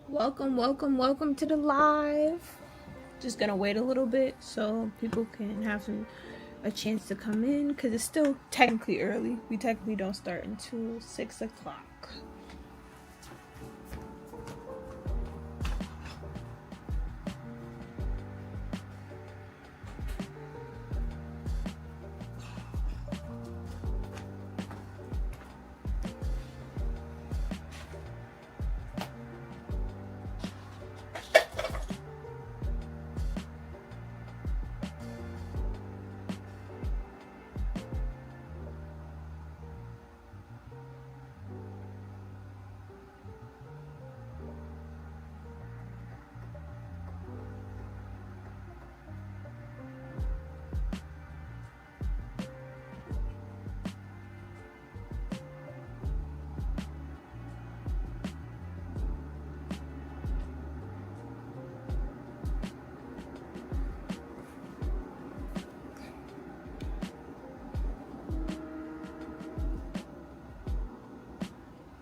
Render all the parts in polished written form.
Welcome to the live. Just gonna wait a little bit so people can have a chance to come in because it's still technically early. We technically don't start until 6 o'clock.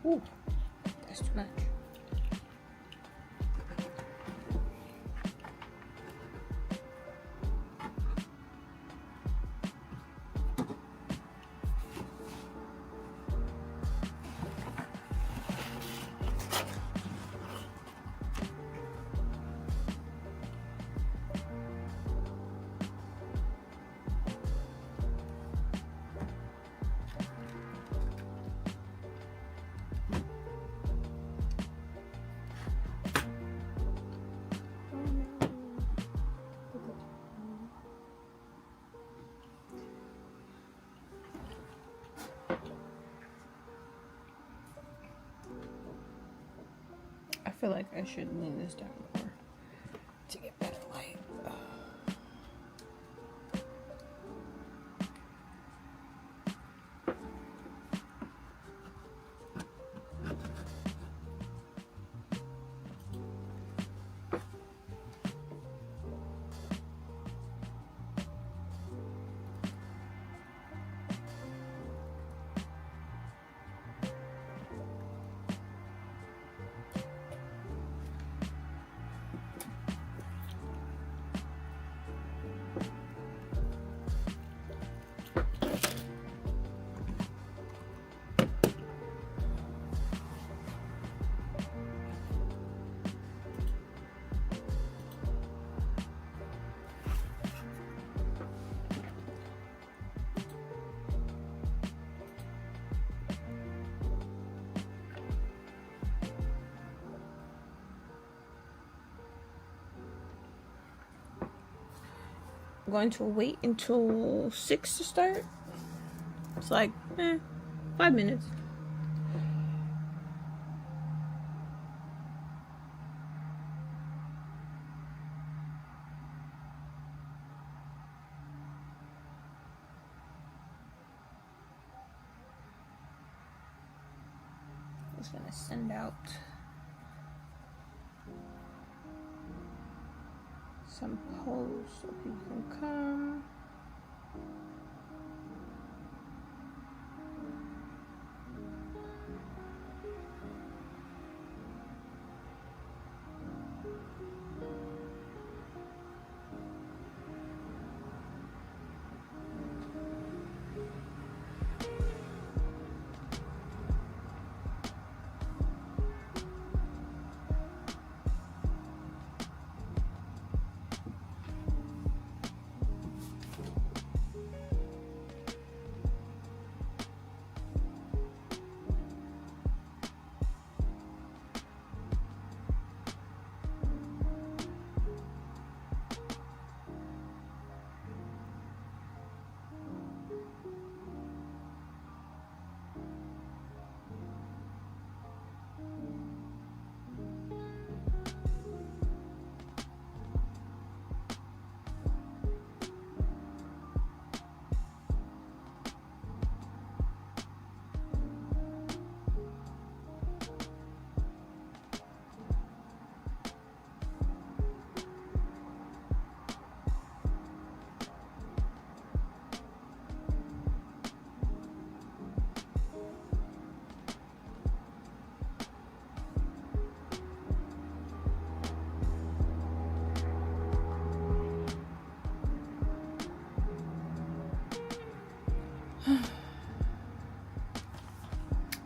Ooh, that's too much. I feel like I should lean this down more to get better light. I'm going to wait until 6 to start. It's like 5 minutes. Just gonna send out some polls so people can come.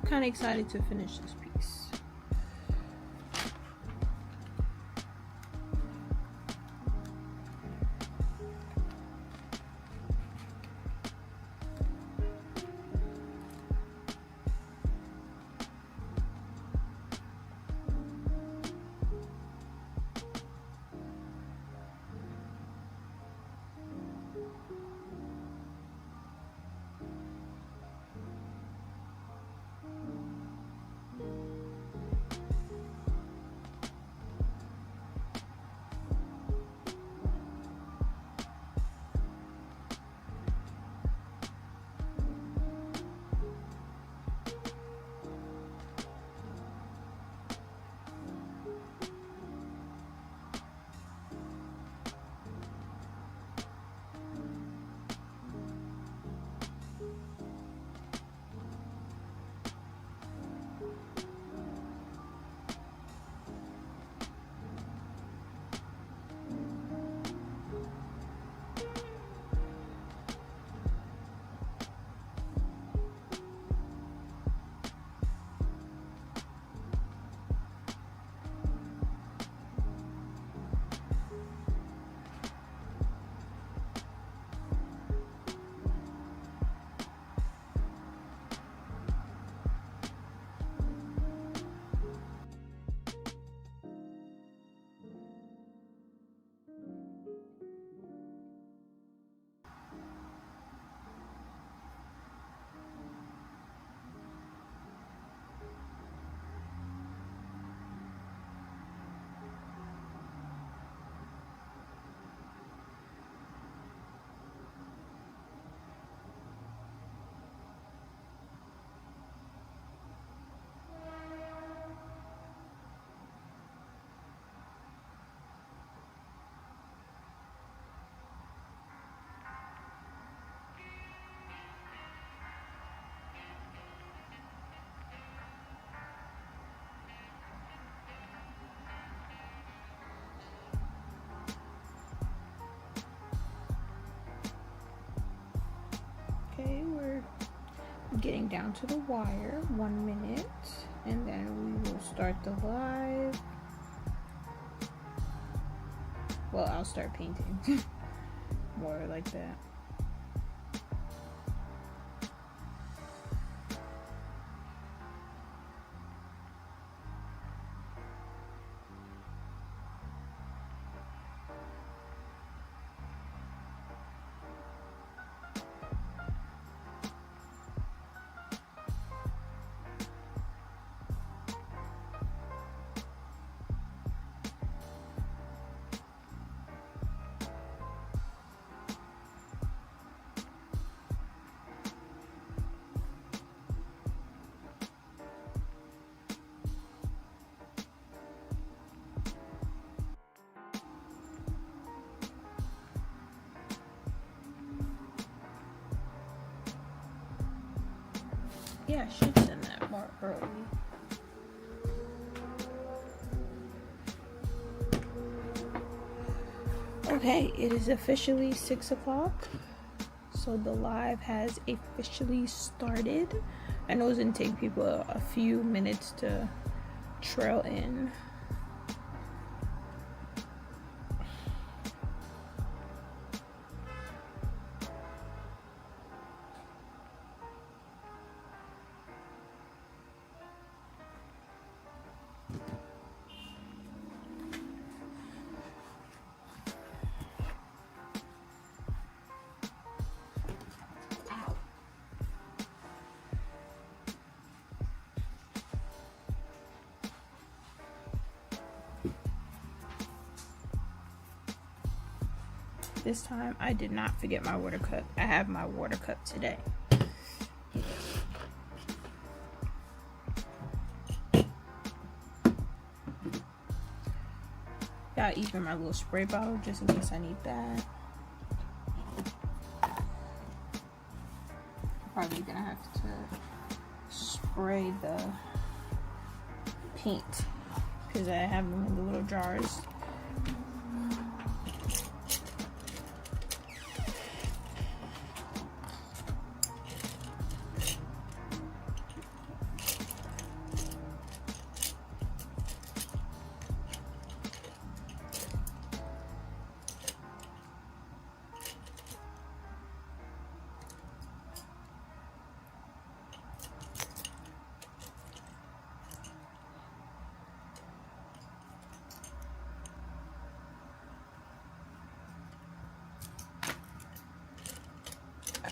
kind of excited to finish this piece. Okay, we're getting down to the wire. 1 minute, and then we will start the live. Well, I'll start painting. More like that. Yeah, I should send that more early. Okay, it is officially 6 o'clock. So the live has officially started. I know it's gonna take people a few minutes to trail in. This time I did not forget my water cup. I have my water cup today. Got even my little spray bottle just in case I need that. Probably gonna have to spray the paint because I have them in the little jars.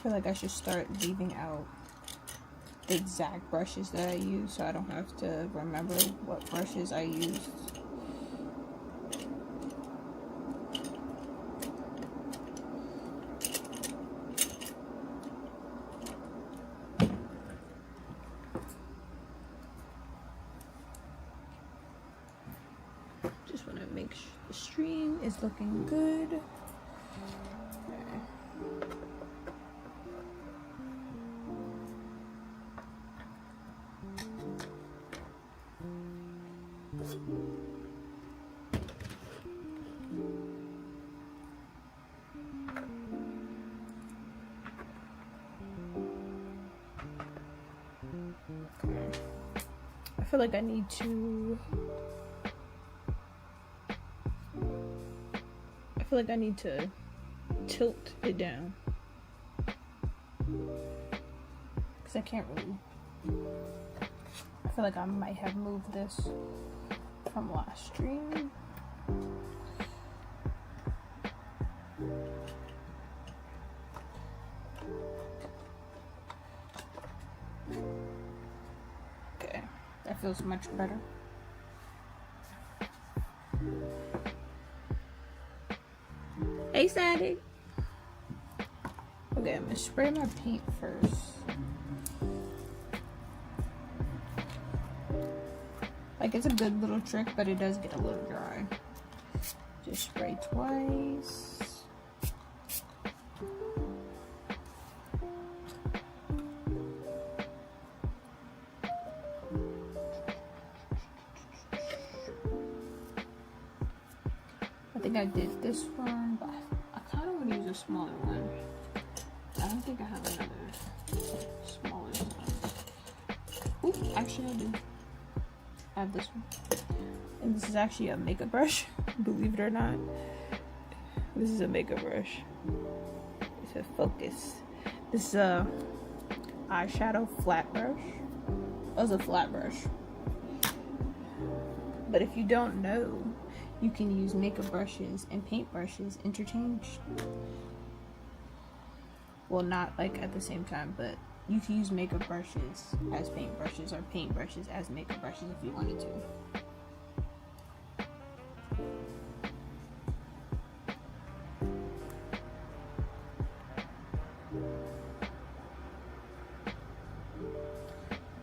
feel like I should start leaving out the exact brushes that I use so I don't have to remember what brushes I used. Just want to make sure the stream is looking good. I feel like I need to tilt it down because I can't really. I feel like I might have moved this from last stream. Okay, that feels much better. Hey, Sadie. Okay, I'm gonna spray my paint first. Like, it's a good little trick, but it does get a little dry. Just spray twice. I think I did this one, but I kind of want to use a smaller one. I don't think I have another smaller one. Ooh, actually I do. I have this one. And this is actually a makeup brush, believe it or not. This is a makeup brush. It's a focus. This is a eyeshadow flat brush. Oh, it's a flat brush. But if you don't know, you can use makeup brushes and paint brushes interchanged. Well, not like at the same time, but you can use makeup brushes as paint brushes or paint brushes as makeup brushes if you wanted to.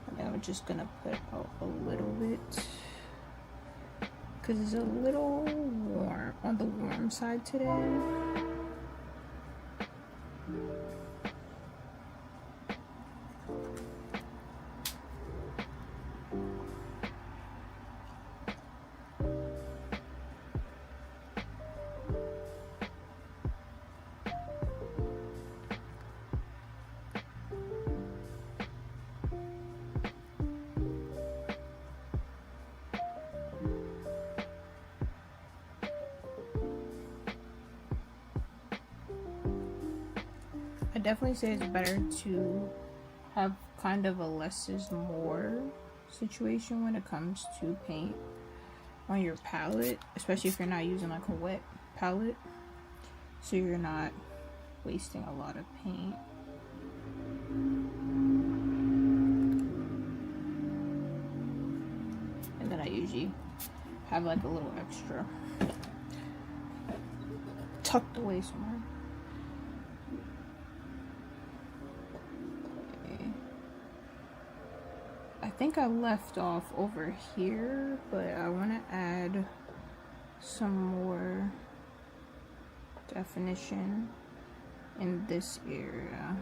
And then we're just gonna put out a little bit because it's a little warm, on the warm side today. I definitely say it's better to have kind of a less is more situation when it comes to paint on your palette, especially if you're not using like a wet palette, so you're not wasting a lot of paint. And then I usually have like a little extra tucked away somewhere. I think I left off over here, but I want to add some more definition in this area.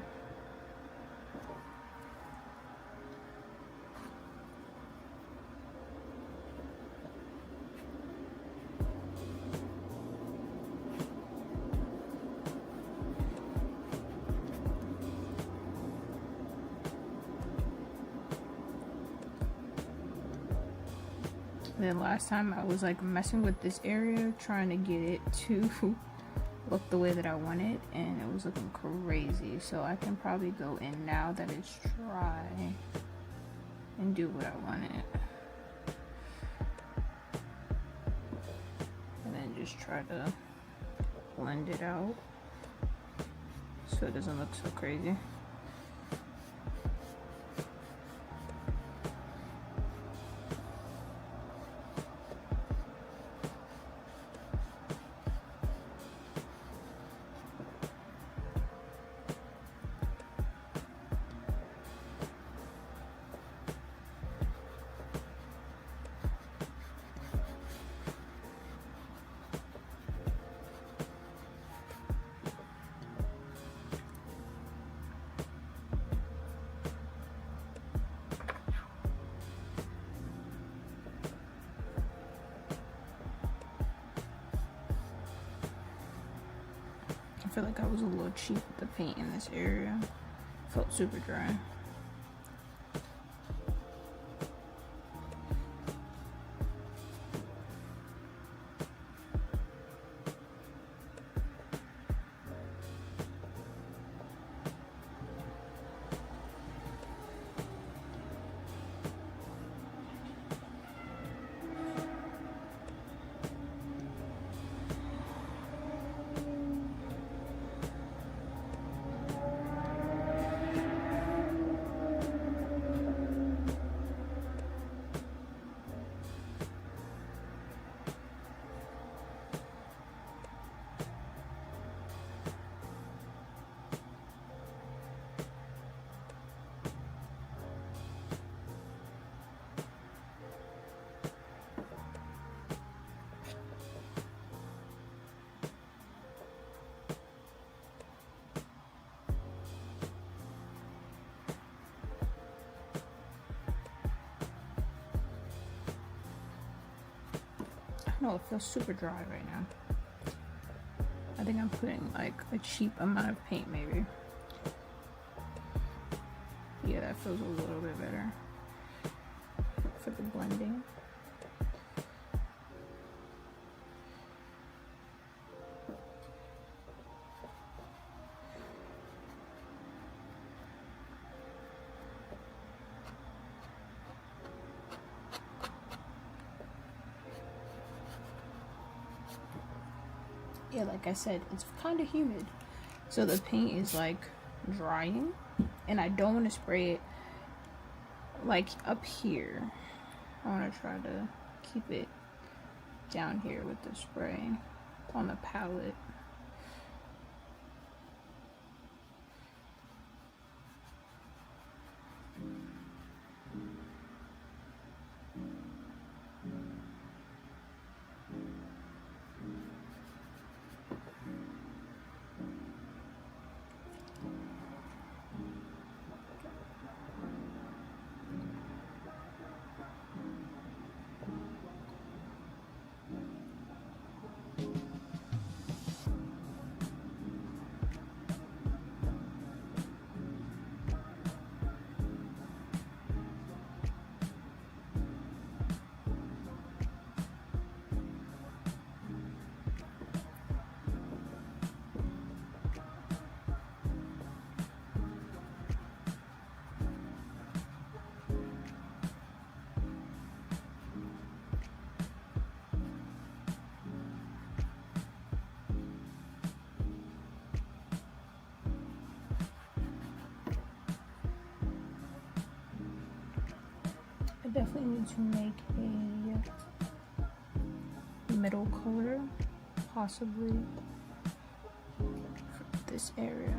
And then last time I was like messing with this area, trying to get it to look the way that I want it, and it was looking crazy. So I can probably go in now that it's dry and do what I want it. And then just try to blend it out so it doesn't look so crazy. I feel like I was a little cheap with the paint in this area. Felt super dry. No, it feels super dry right now. I think I'm putting like a cheap amount of paint maybe. Yeah, that feels a little bit better for the blending. Yeah, like I said, it's kind of humid, so the paint is like drying, and I don't want to spray it like up here. I want to try to keep it down here with the spray on the palette. I definitely need to make a middle color, possibly for this area.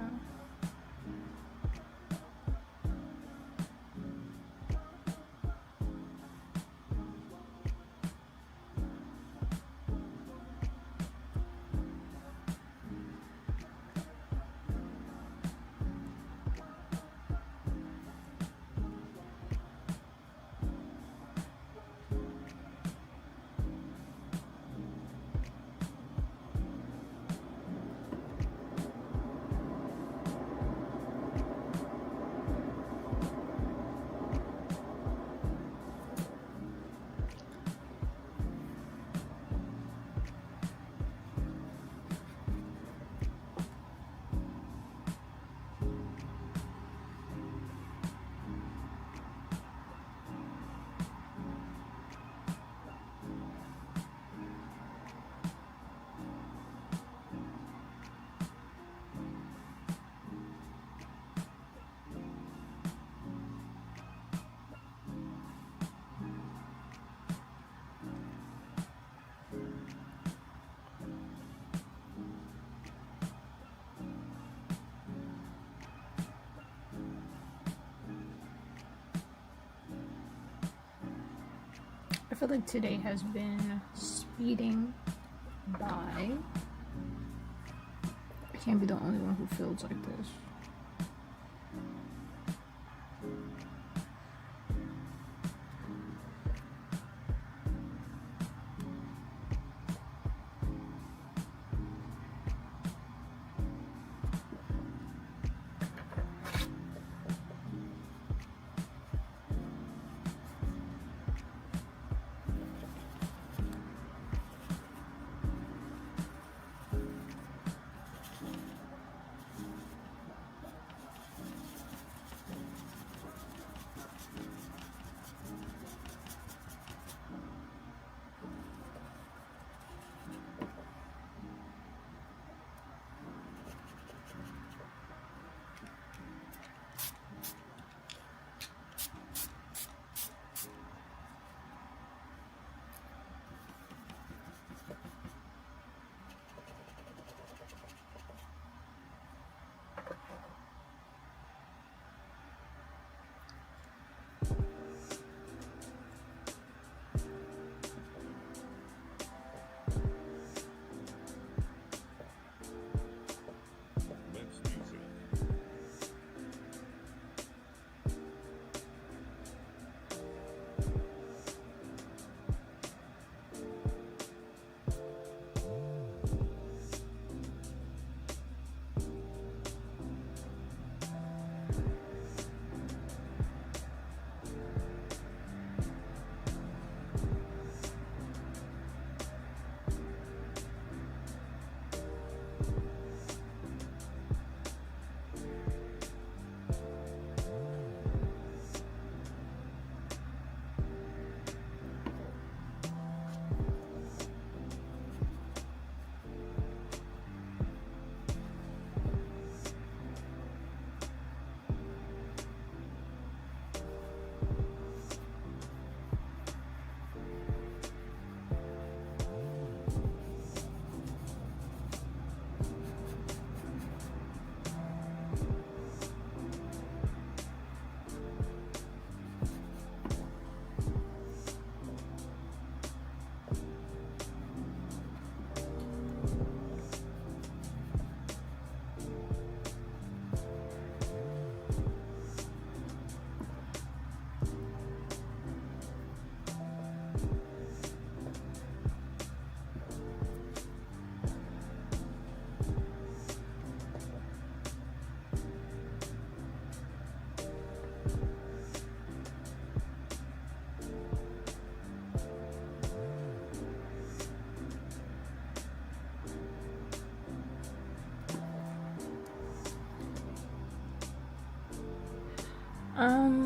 feel like today has been speeding by. I can't be the only one who feels like this.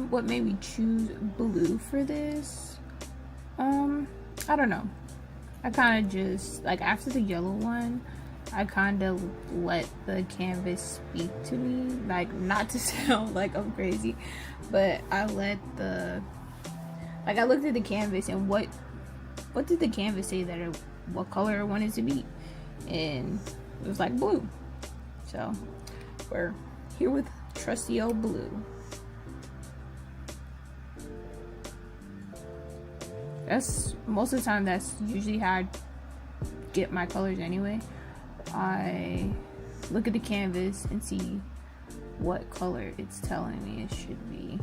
What made me choose blue for this? I don't know. I kind of just, like, after the yellow one, I kind of let the canvas speak to me. Like, not to sound like I'm crazy, but I let the, like, I looked at the canvas and what did the canvas say that what color I wanted to be? And it was like blue. So, we're here with trusty old blue. That's most of the time, that's usually how I get my colors anyway. I look at the canvas and see what color it's telling me it should be.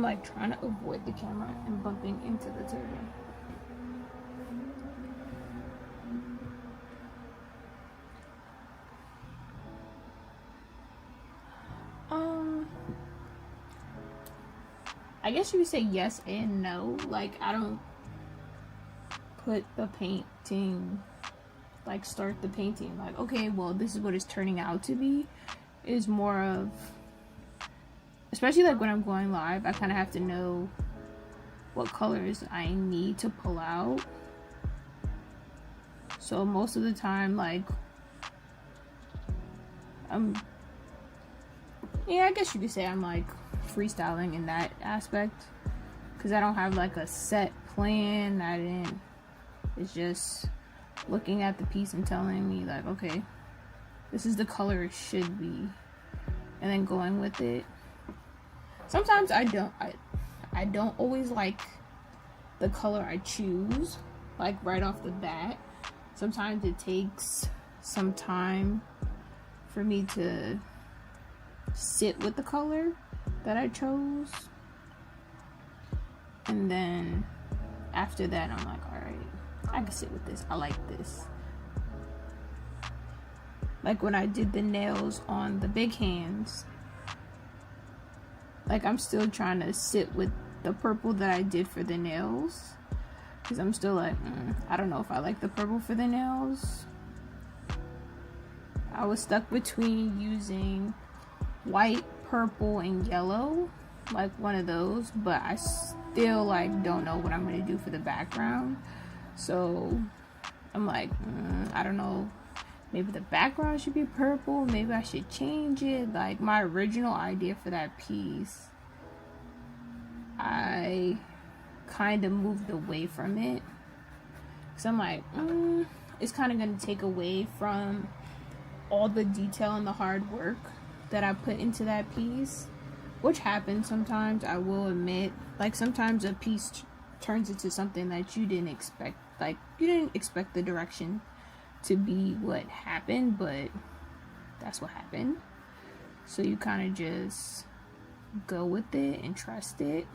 I'm like trying to avoid the camera and bumping into the table. I guess you would say yes and no. Like, I don't put the painting, like start the painting like, okay, well, this is what it's turning out to be. Is more of, especially like when I'm going live, I kind of have to know what colors I need to pull out. So most of the time, like, yeah, I guess you could say I'm like freestyling in that aspect, because I don't have like a set plan. It's just looking at the piece and telling me like, okay, this is the color it should be, and then going with it. Sometimes I don't always like the color I choose like right off the bat. Sometimes it takes some time for me to sit with the color that I chose, and then after that I'm like, all right, I can sit with this. I like this. Like when I did the nails on the big hands, like I'm still trying to sit with the purple that I did for the nails, because I'm still like, I don't know if I like the purple for the nails. I was stuck between using white, purple, and yellow, like one of those, but I still like don't know what I'm gonna do for the background. So I'm like, I don't know, maybe the background should be purple, maybe I should change it. Like my original idea for that piece, I kind of moved away from it, so I'm like, it's kind of gonna take away from all the detail and the hard work that I put into that piece, which happens sometimes, I will admit. Like sometimes a piece turns into something that you didn't expect. Like you didn't expect the direction to be what happened, but that's what happened. So you kind of just go with it and trust it.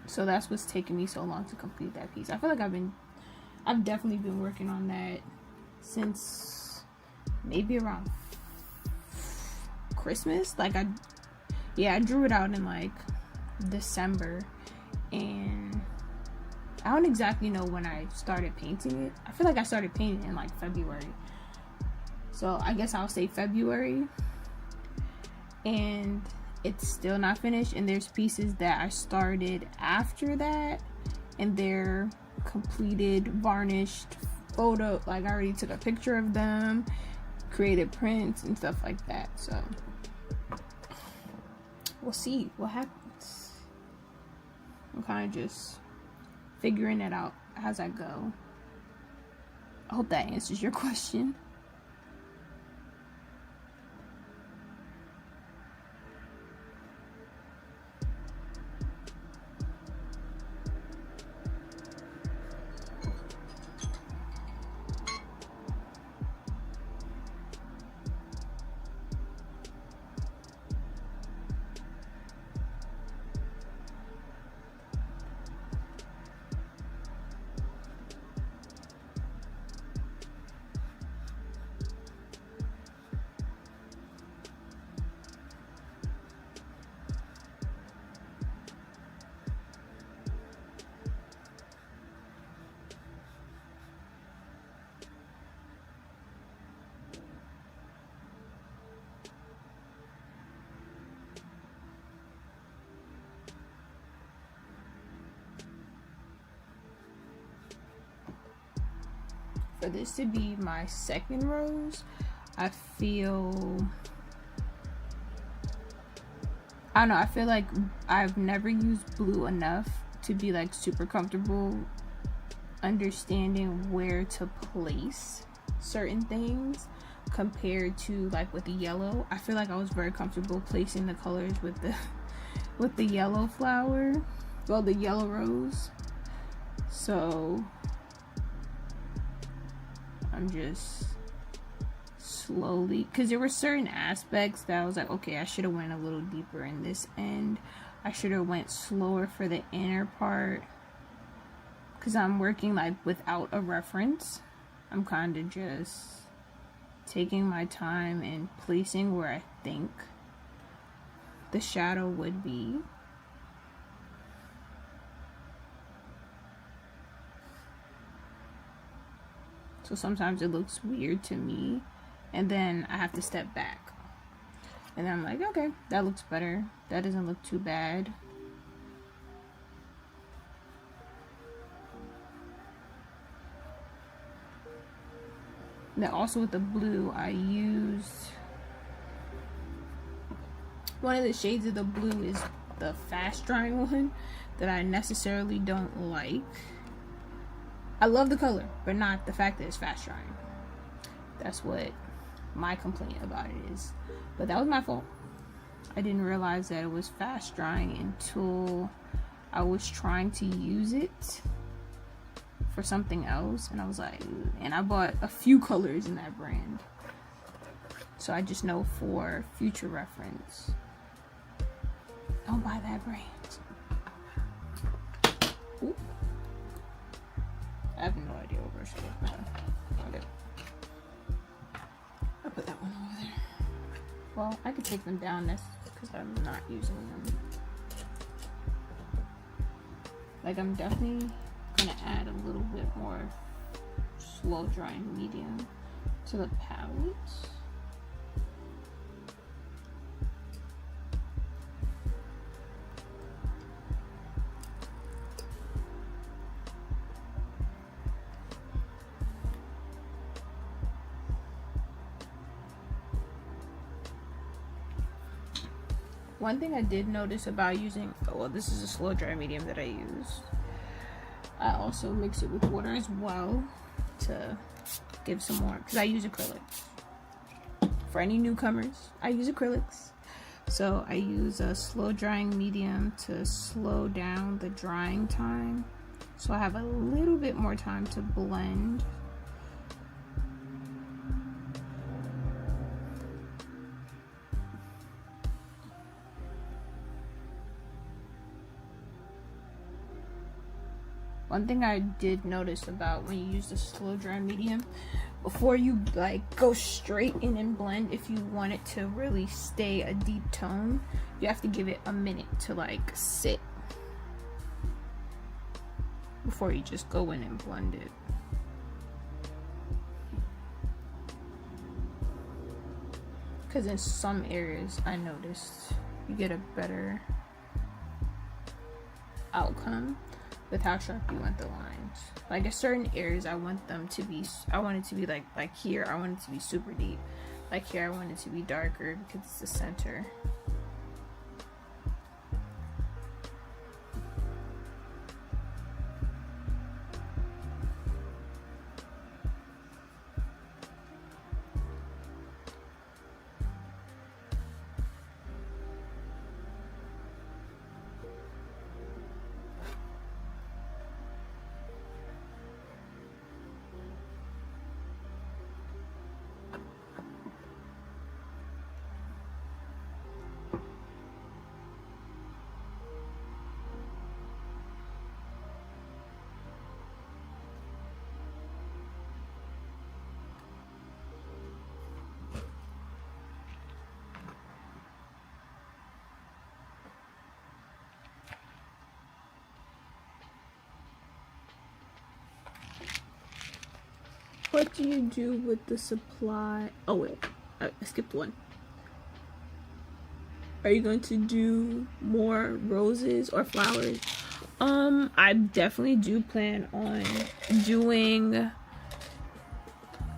So that's what's taking me so long to complete that piece. I feel like I've definitely been working on that since maybe around Christmas. Like I drew it out in like December, and I don't exactly know when I started painting it. I feel like I started painting in like February, so I guess I'll say February, and it's still not finished. And there's pieces that I started after that, and they're completed, varnished, photo, like I already took a picture of them, created prints and stuff like that. So we'll see what happens. I'm kind of just figuring it out as I go. I hope that answers your question. For this to be my second rose, I feel like I've never used blue enough to be like super comfortable understanding where to place certain things, compared to like with the yellow. I feel like I was very comfortable placing the colors with the yellow flower, well, the yellow rose. So I'm just slowly, because there were certain aspects that I was like, okay, I should have went a little deeper in this end. I should have went slower for the inner part, because I'm working like without a reference. I'm kind of just taking my time and placing where I think the shadow would be. So sometimes it looks weird to me, and then I have to step back. And then I'm like, okay, that looks better. That doesn't look too bad. Now also with the blue, I used one of the shades of the blue is the fast drying one that I necessarily don't like. I love the color, but not the fact that it's fast drying. That's what my complaint about it is. But that was my fault. I didn't realize that it was fast drying until I was trying to use it for something else, and I was like, and I bought a few colors in that brand, so I just know for future reference, don't buy that brand. Ooh. I have no idea what brush it is. Okay. I'll put that one over there. Well, I could take them down, that's because I'm not using them. Like, I'm definitely gonna add a little bit more slow drying medium to the palette. One thing I did notice about using, well, this is a slow dry medium that I use. I also mix it with water as well to give some more, because I use acrylics. For any newcomers, I use acrylics. So I use a slow drying medium to slow down the drying time, so I have a little bit more time to blend. One thing I did notice about when you use the slow dry medium, before you like go straight in and blend, if you want it to really stay a deep tone, you have to give it a minute to like sit before you just go in and blend it. Because in some areas I noticed you get a better outcome with how sharp you want the lines. Like at certain areas I want them to be, I want it to be like here I want it to be super deep. Like here I want it to be darker because it's the center. What do you do with the supply? Oh wait, I skipped one. Are you going to do more roses or flowers? I definitely do plan on doing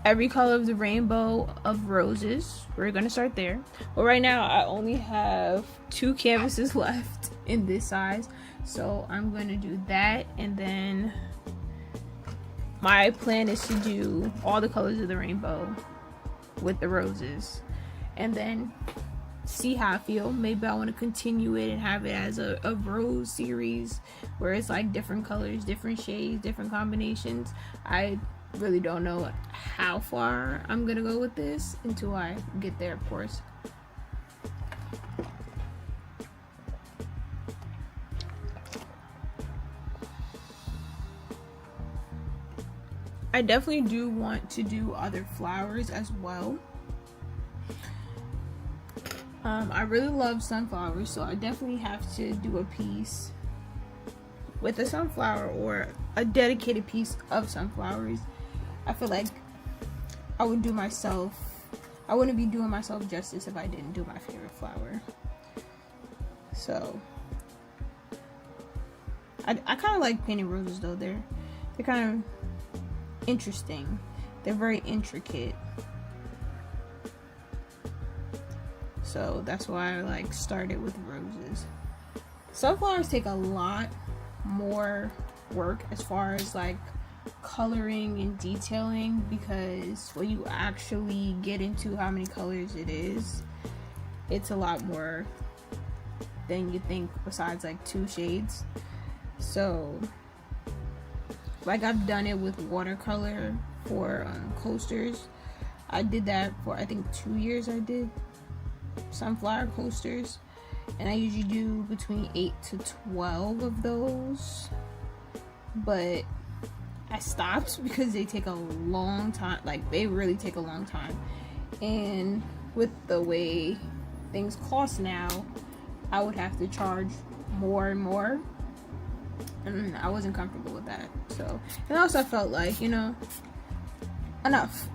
every color of the rainbow of roses. We're gonna start there. But right now I only have 2 canvases left in this size. So I'm gonna do that, and then my plan is to do all the colors of the rainbow with the roses, and then see how I feel. Maybe I want to continue it and have it as a rose series where it's like different colors, different shades, different combinations. I really don't know how far I'm gonna go with this until I get there, of course. I definitely do want to do other flowers as well. I really love sunflowers, so I definitely have to do a piece with a sunflower or a dedicated piece of sunflowers. I feel like I wouldn't be doing myself justice if I didn't do my favorite flower. So I kind of like painting roses though. They're kind of interesting. They're very intricate. So that's why I like started with roses. Sunflowers take a lot more work as far as like coloring and detailing, because when you actually get into how many colors it is, it's a lot more than you think, besides like 2 shades. So like I've done it with watercolor for coasters. I did that for I think 2 years. I did sunflower coasters, and I usually do between 8 to 12 of those, but I stopped because they take a long time. Like they really take a long time, and with the way things cost now, I would have to charge more and more, and I wasn't comfortable with that. So, and also I felt like, you know, enough.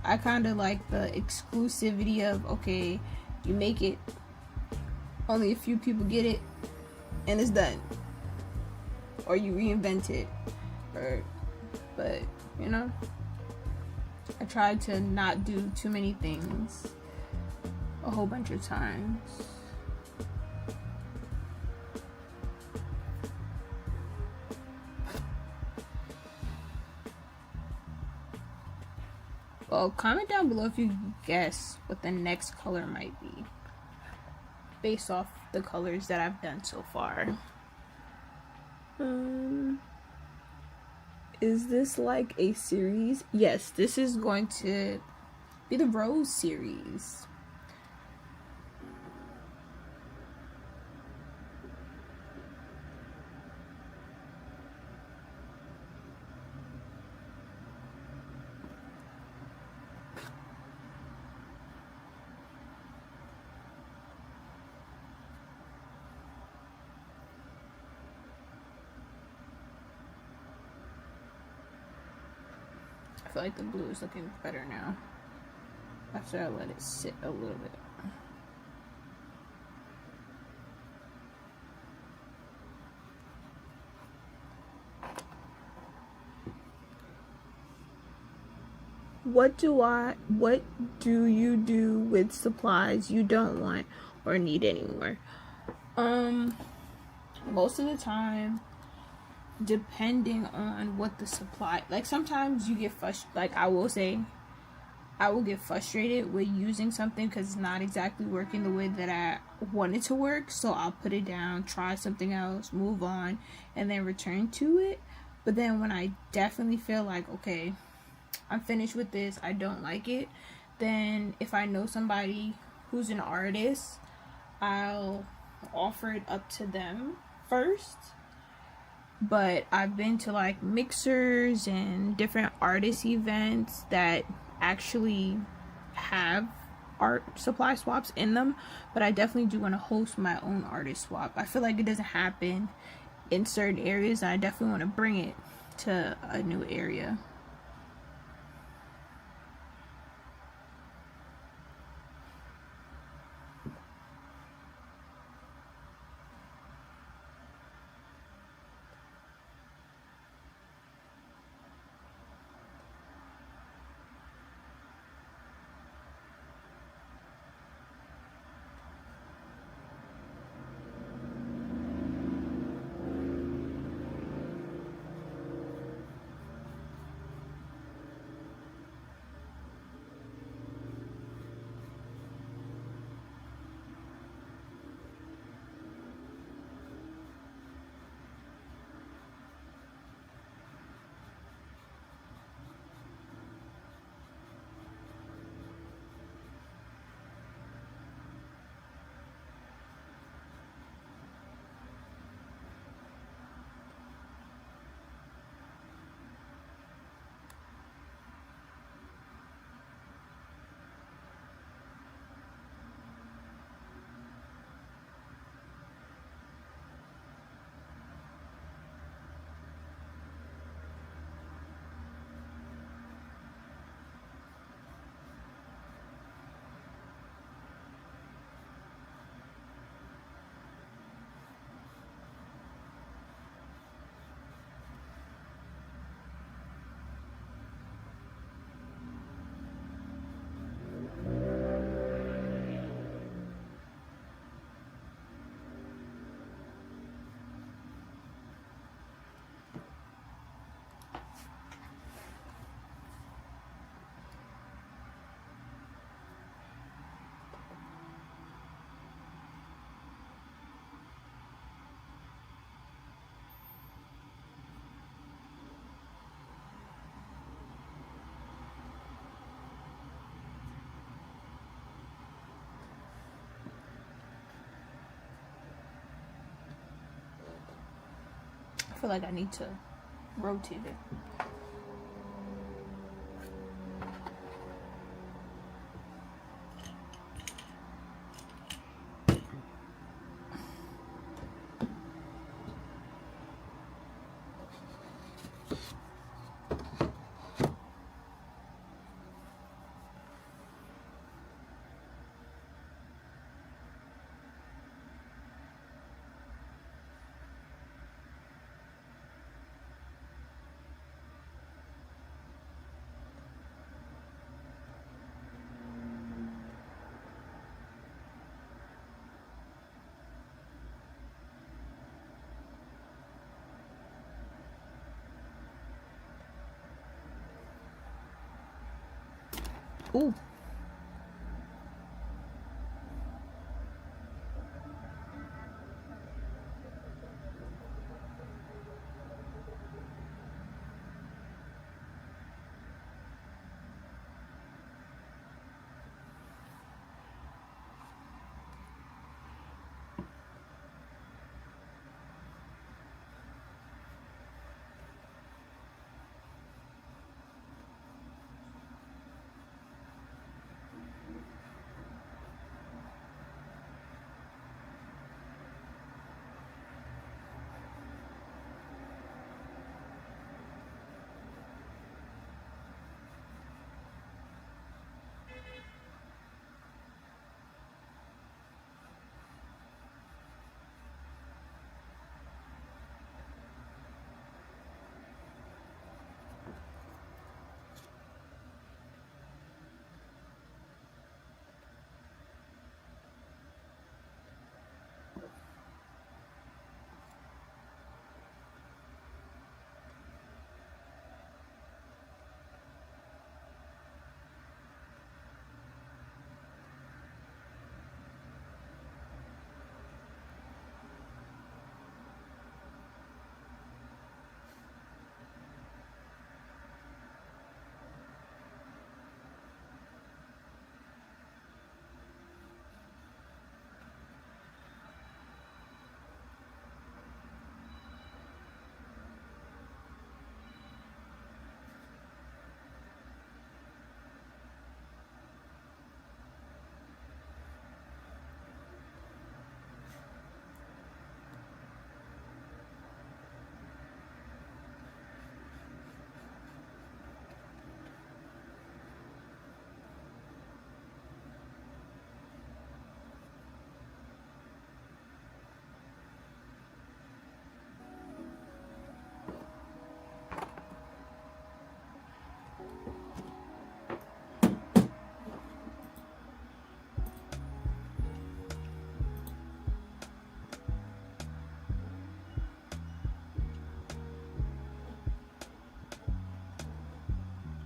I kind of like the exclusivity of, okay, you make it, only a few people get it, and it's done. Or you reinvent it. But, you know, I tried to not do too many things a whole bunch of times. Well, comment down below if you guess what the next color might be, based off the colors that I've done so far. Is this like a series? Yes, this is going to be the Rose series. I feel like the blue is looking better now after I let it sit a little bit. What do you do with supplies you don't want or need anymore? Most of the time, depending on what the supply, like sometimes you get frustrated. Like I will get frustrated with using something because it's not exactly working the way that I want it to work. So I'll put it down, try something else, move on, and then return to it. But then when I definitely feel like, okay, I'm finished with this, I don't like it, then if I know somebody who's an artist, I'll offer it up to them first. But I've been to like mixers and different artist events that actually have art supply swaps in them, but I definitely do want to host my own artist swap. I feel like it doesn't happen in certain areas, and I definitely want to bring it to a new area. feel like I need to rotate it. Ooh.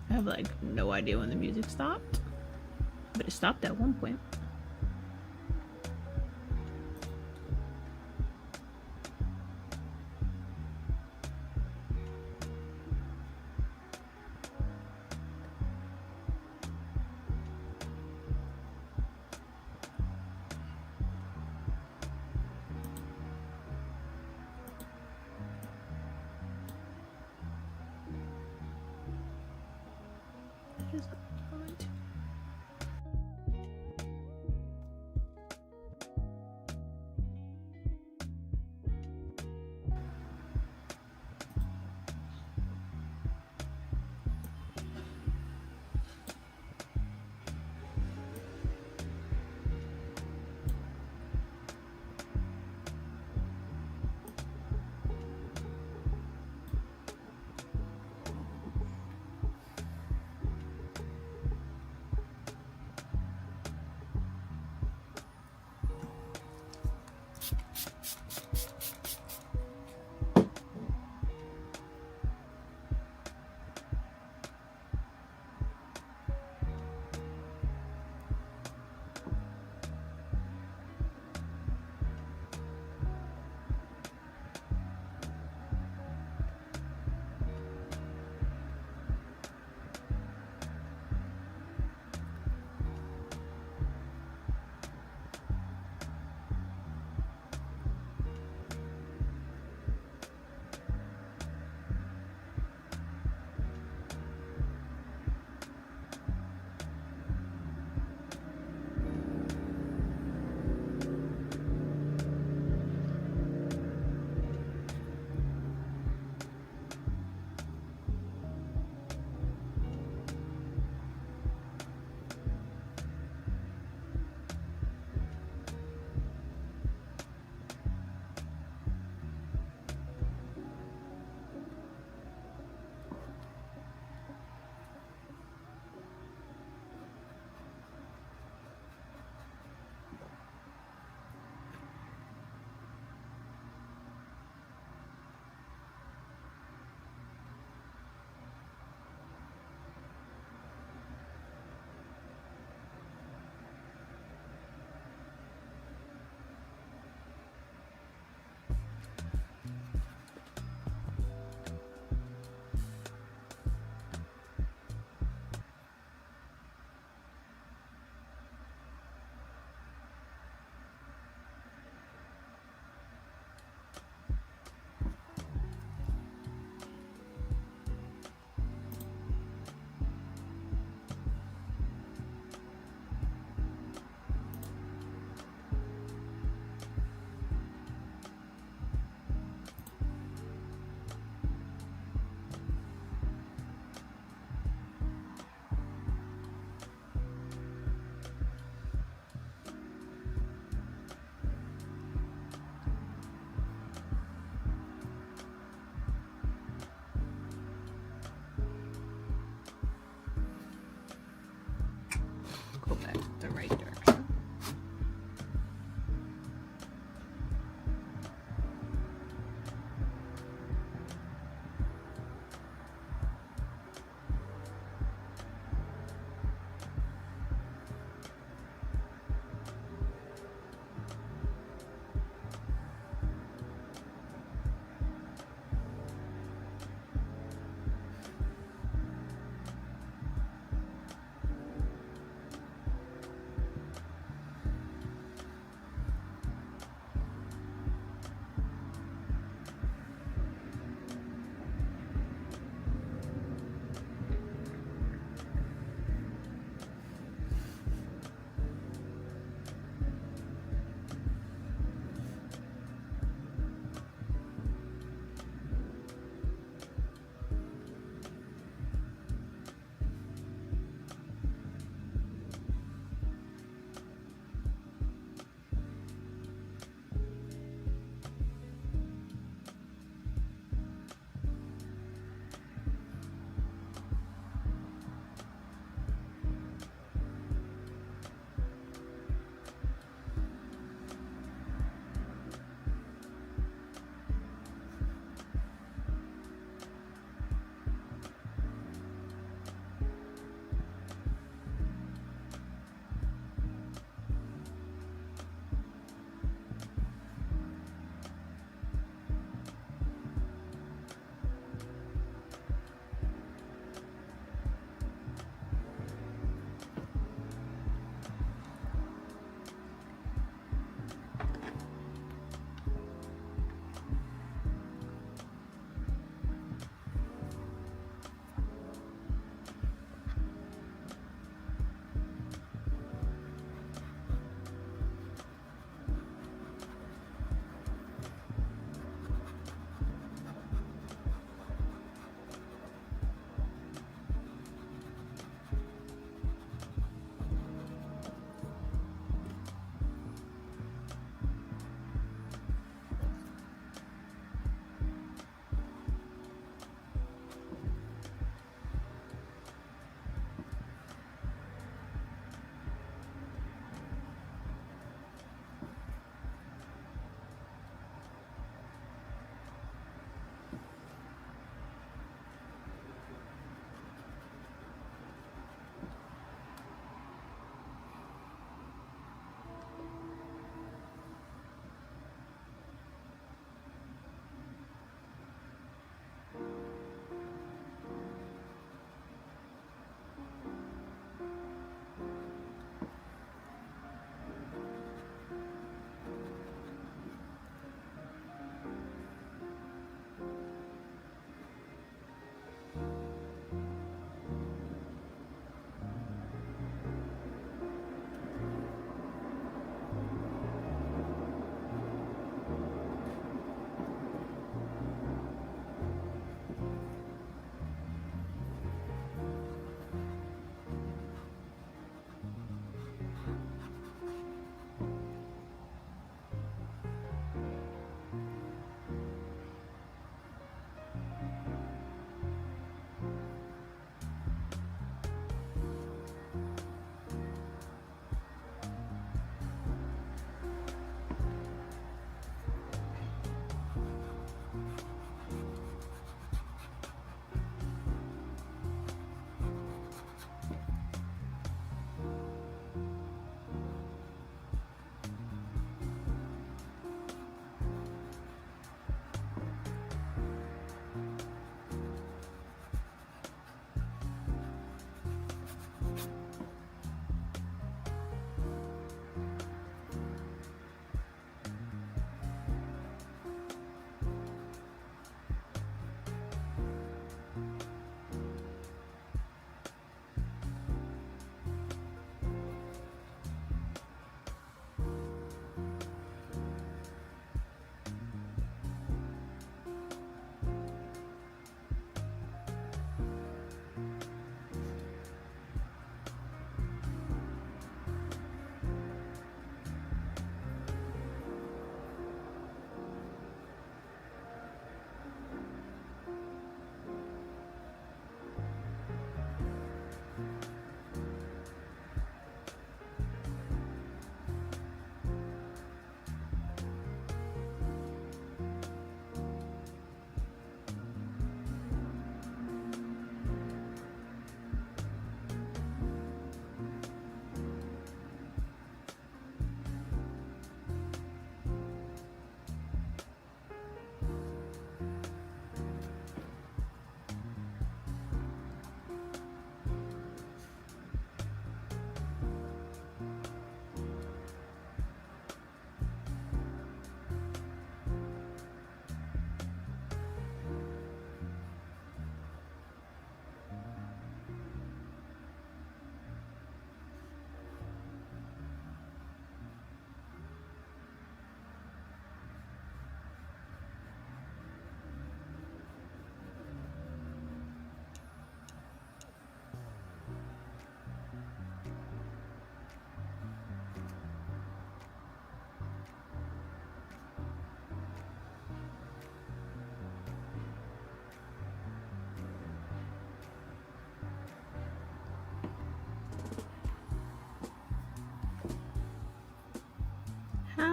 I have like no idea when the music stopped, but it stopped at one point. Just comment.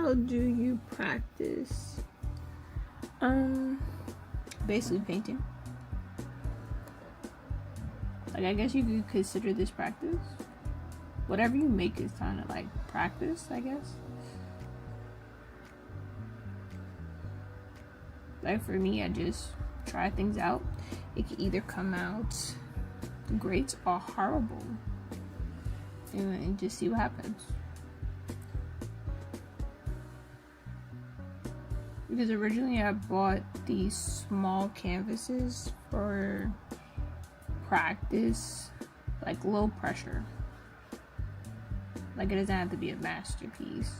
How do you practice? Basically painting. Like, I guess you could consider this practice. Whatever you make is kind of like practice, I guess. Like for me, I just try things out. It can either come out great or horrible, and just see what happens. Because originally I bought these small canvases for practice, like low pressure. Like, it doesn't have to be a masterpiece.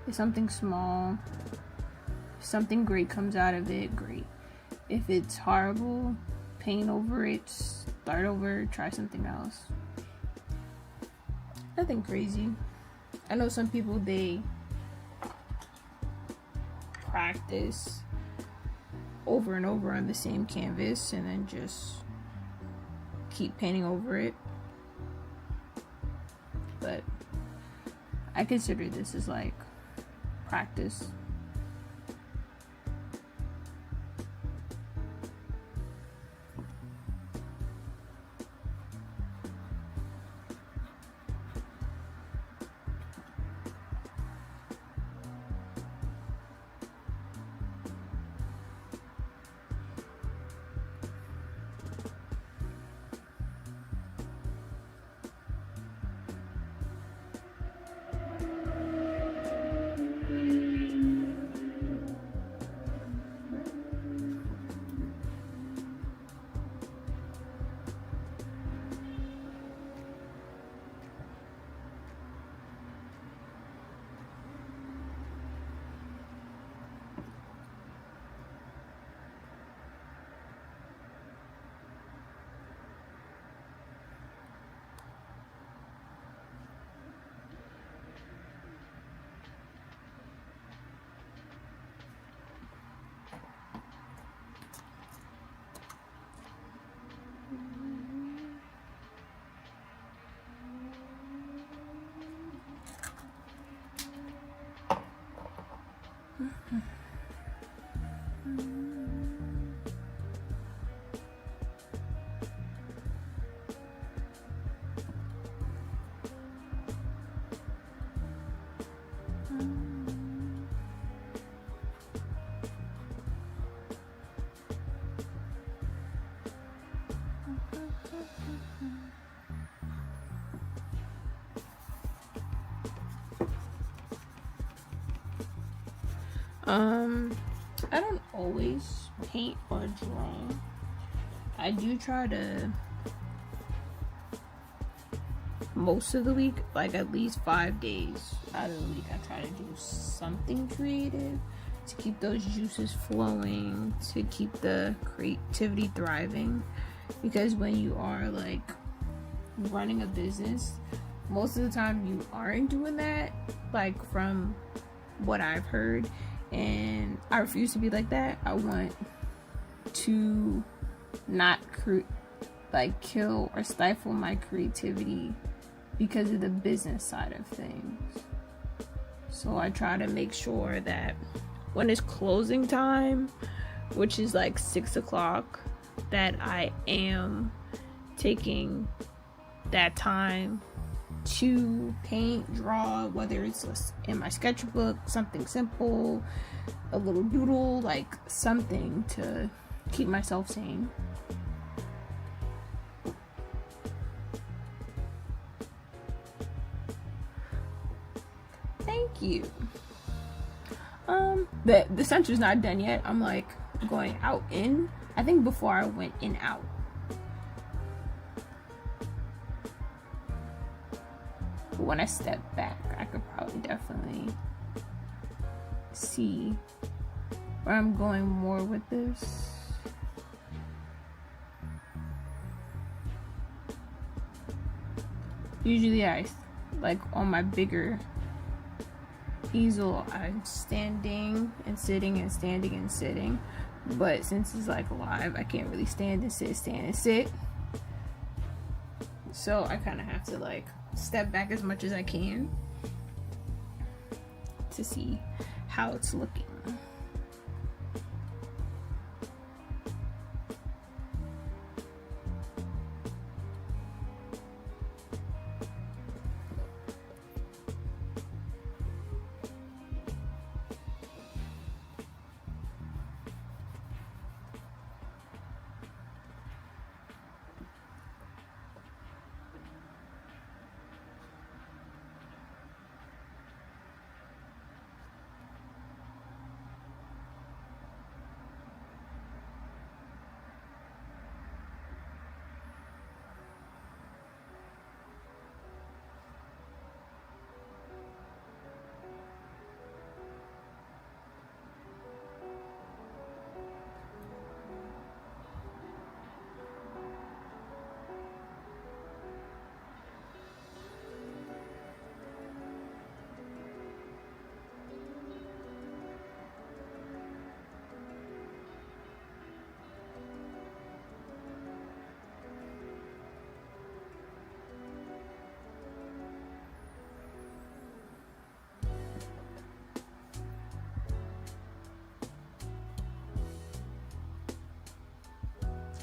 It's something small. If something great comes out of it, great. If it's horrible, paint over it, start over, try something else. Nothing crazy. I know some people, they practice over and over on the same canvas and then just keep painting over it. But I consider this as like practice. I don't always paint or draw. I do try to, most of the week, like at least 5 days out of the week, I try to do something creative to keep those juices flowing, to keep the creativity thriving. Because when you are like running a business, most of the time you aren't doing that, like from what I've heard. And I refuse to be like that. I want to not kill or stifle my creativity because of the business side of things. So I try to make sure that when it's closing time, which is like 6 o'clock, that I am taking that time to paint, draw, whether it's in my sketchbook, something simple, a little doodle, like something to keep myself sane. Thank you. The center's not done yet. I'm like going out in. I think before I went in out. But when I step back, I could probably definitely see where I'm going more with this. Usually I, like on my bigger easel, I'm standing and sitting and standing and sitting. But since it's like live, I can't really stand and sit. So I kind of have to like step back as much as I can to see how it's looking.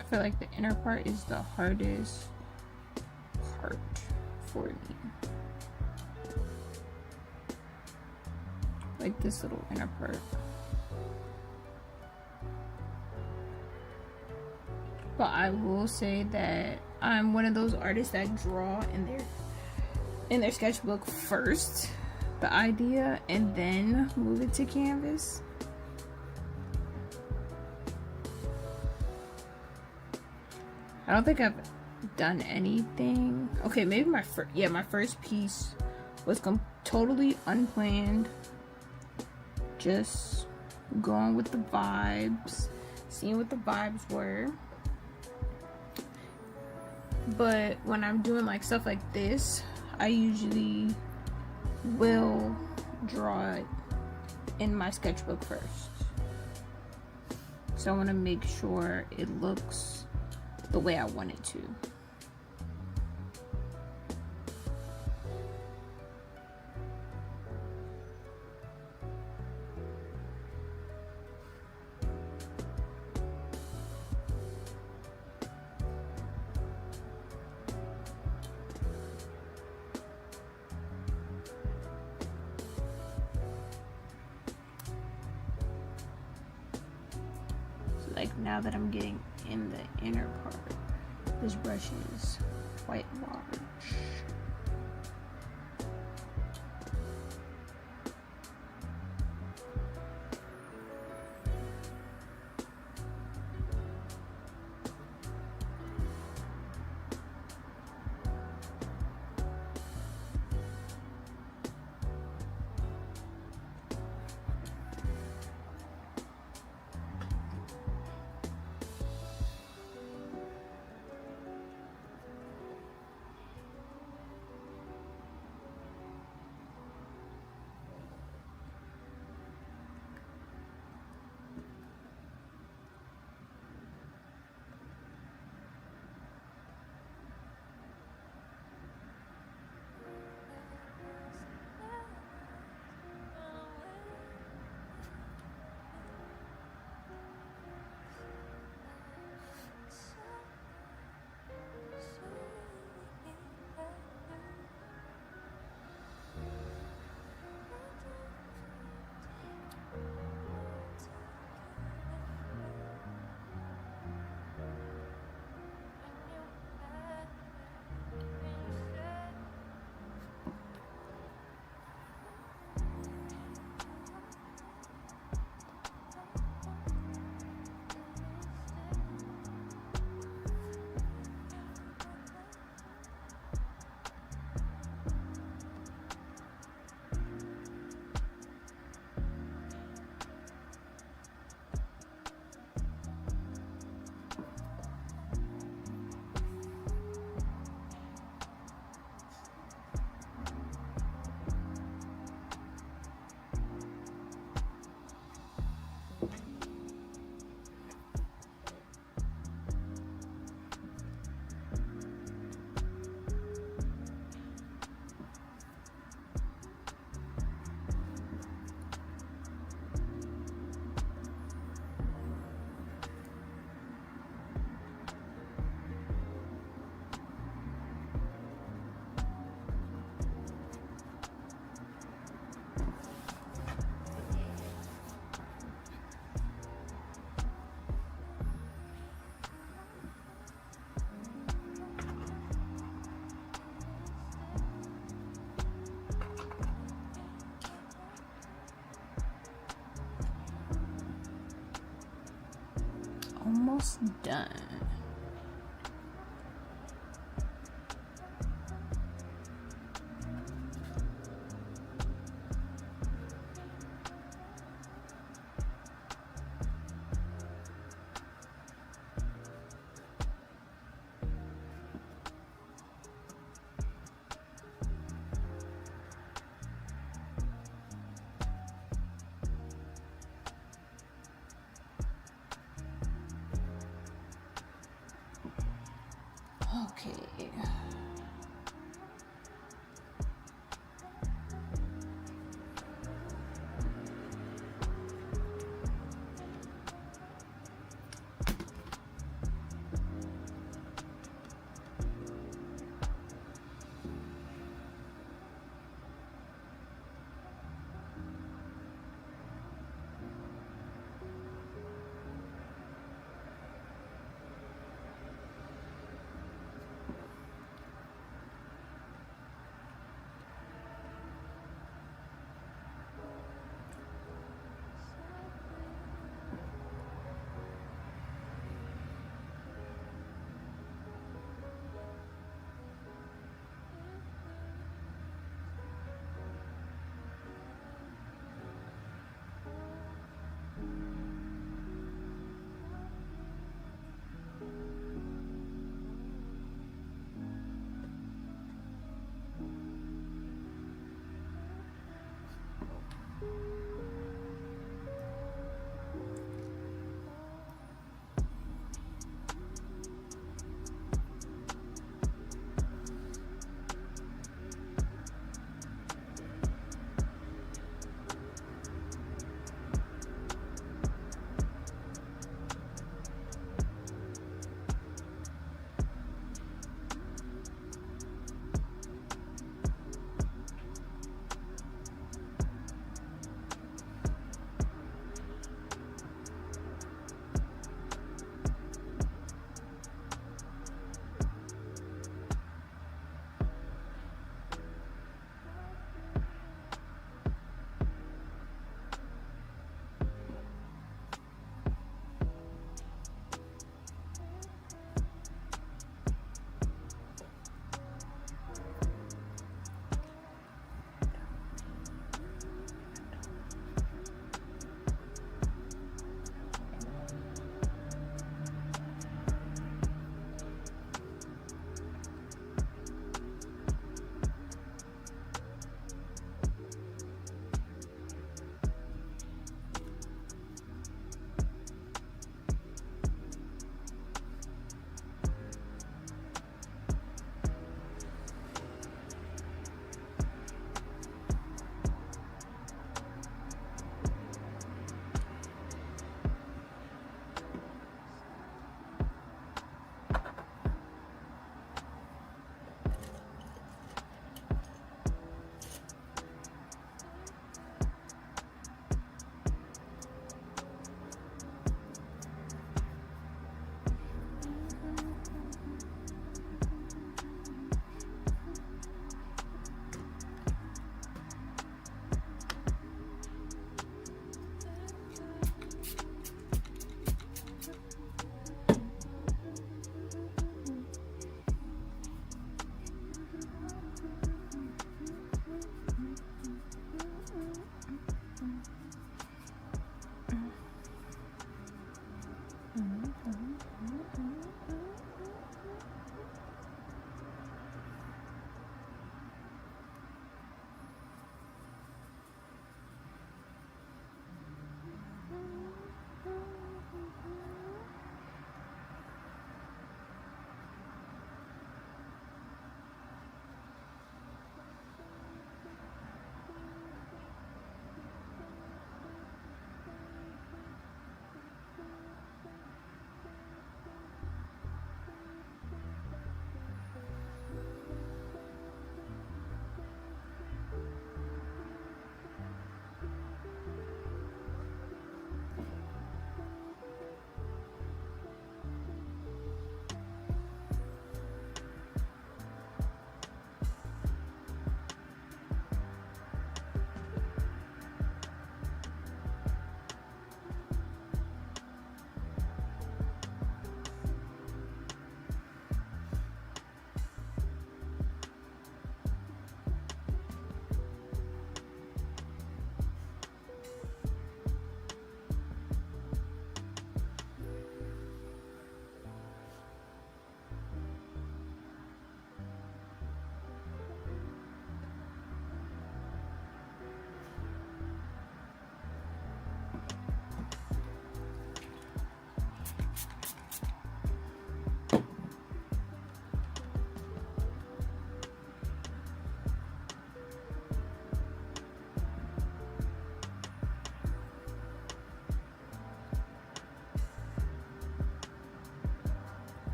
I feel like the inner part is the hardest part for me. Like this little inner part. But I will say that I'm one of those artists that draw in their sketchbook first, the idea, and then move it to canvas. I don't think I've done anything. Okay, maybe my first piece was totally unplanned. Just going with the vibes, seeing what the vibes were. But when I'm doing like stuff like this, I usually will draw it in my sketchbook first. So I want to make sure it looks the way I want it to. So like now that I'm getting in the inner part, this brush is quite large. almost done. Okay.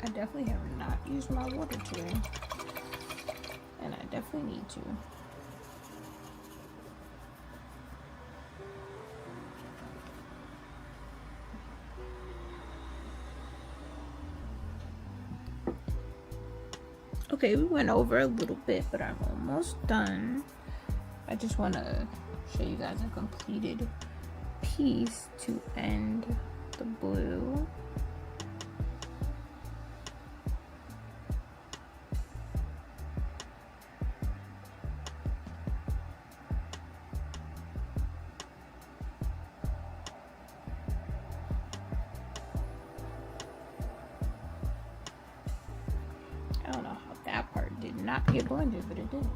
I definitely have not used my water today, and I definitely need to. Okay, we went over a little bit, but I'm almost done. I just want to show you guys a completed piece to end the blue. I don't know how that part did not get blended, but it did.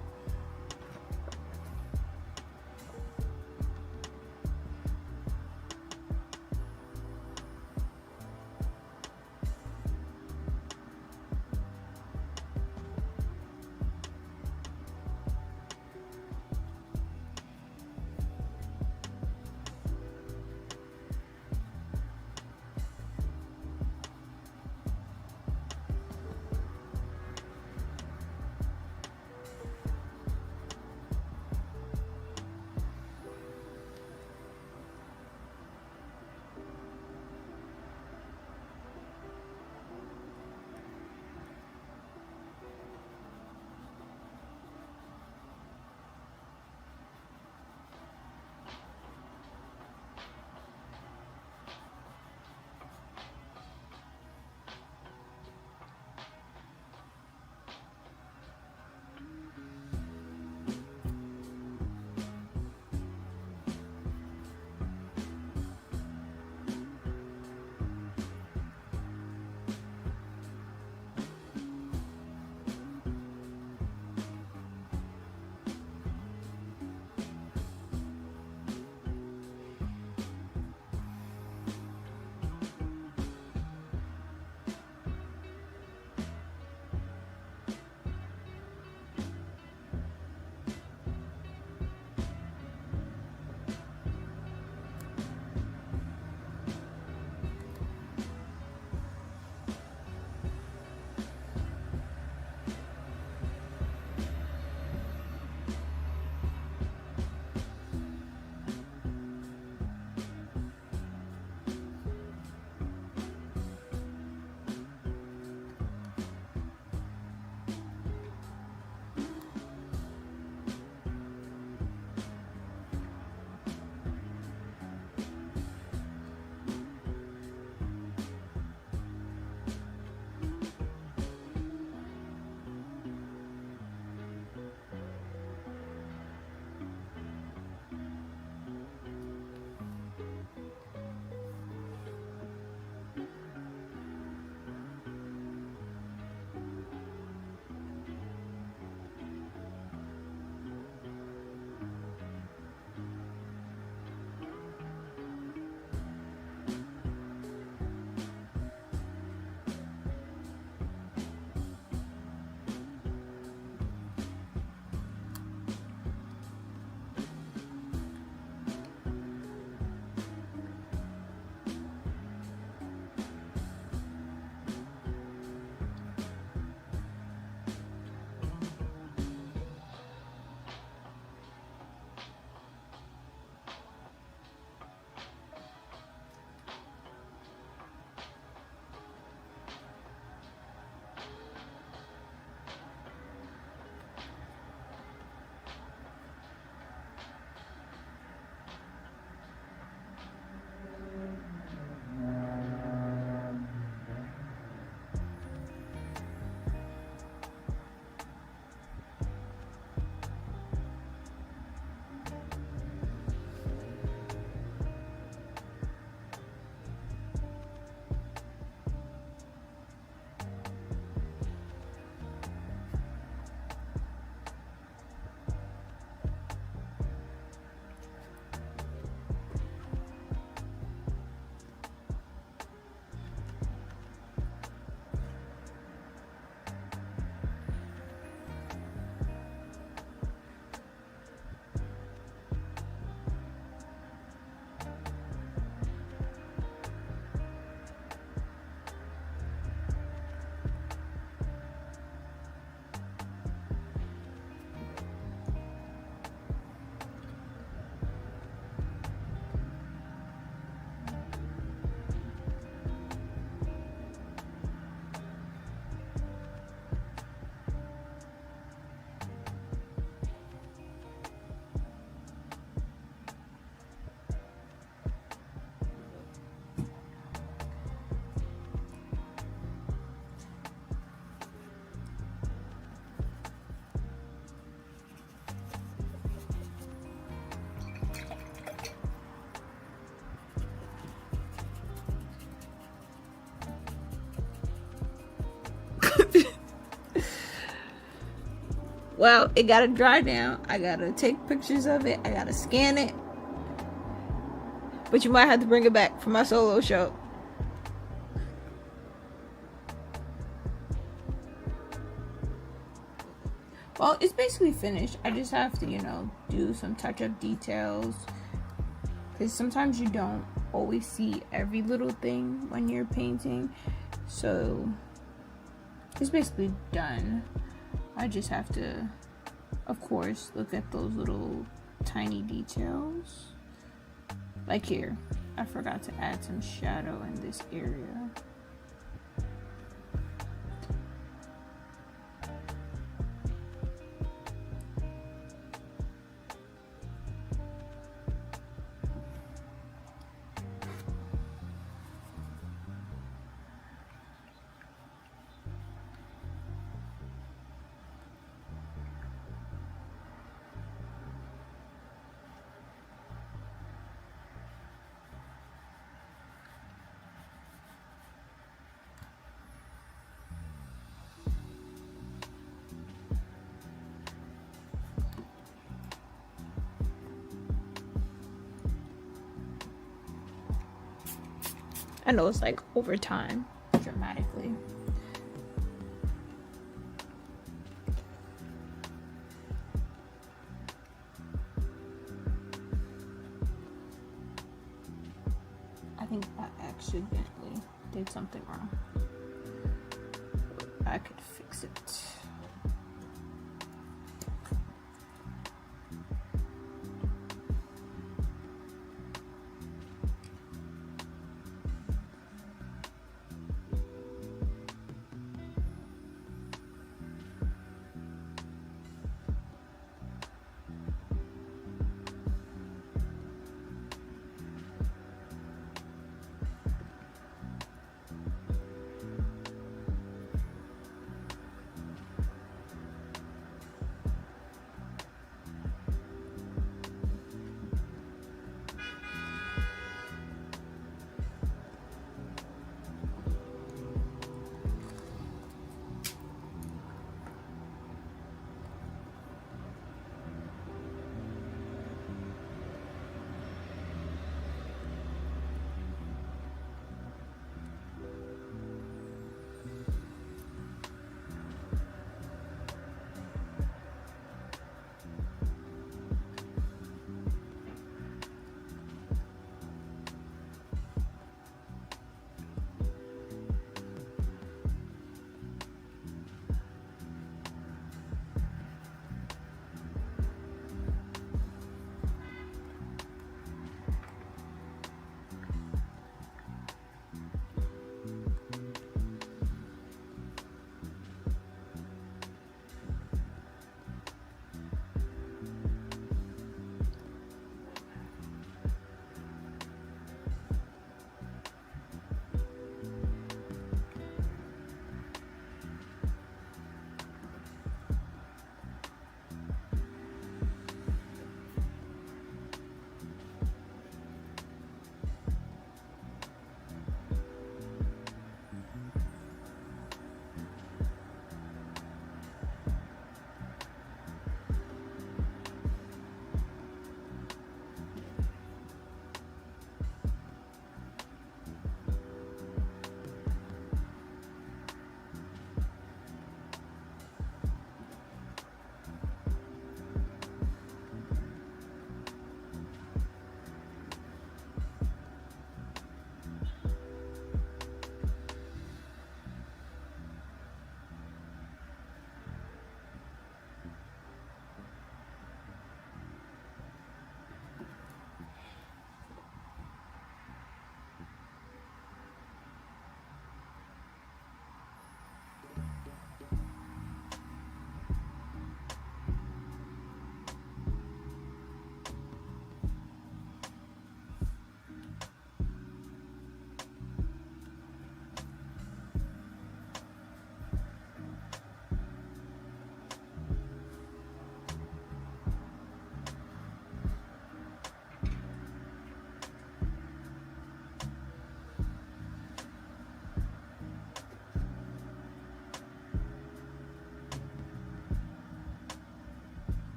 Well, it gotta dry down. I gotta take pictures of it. I gotta scan it. But you might have to bring it back for my solo show. Well, it's basically finished. I just have to, do some touch-up details. Because sometimes you don't always see every little thing when you're painting. So, it's basically done. I just have to, of course, look at those little tiny details. Like here, I forgot to add some shadow in this area. I know it's like over time, dramatically. I think I accidentally did something wrong. I could fix it.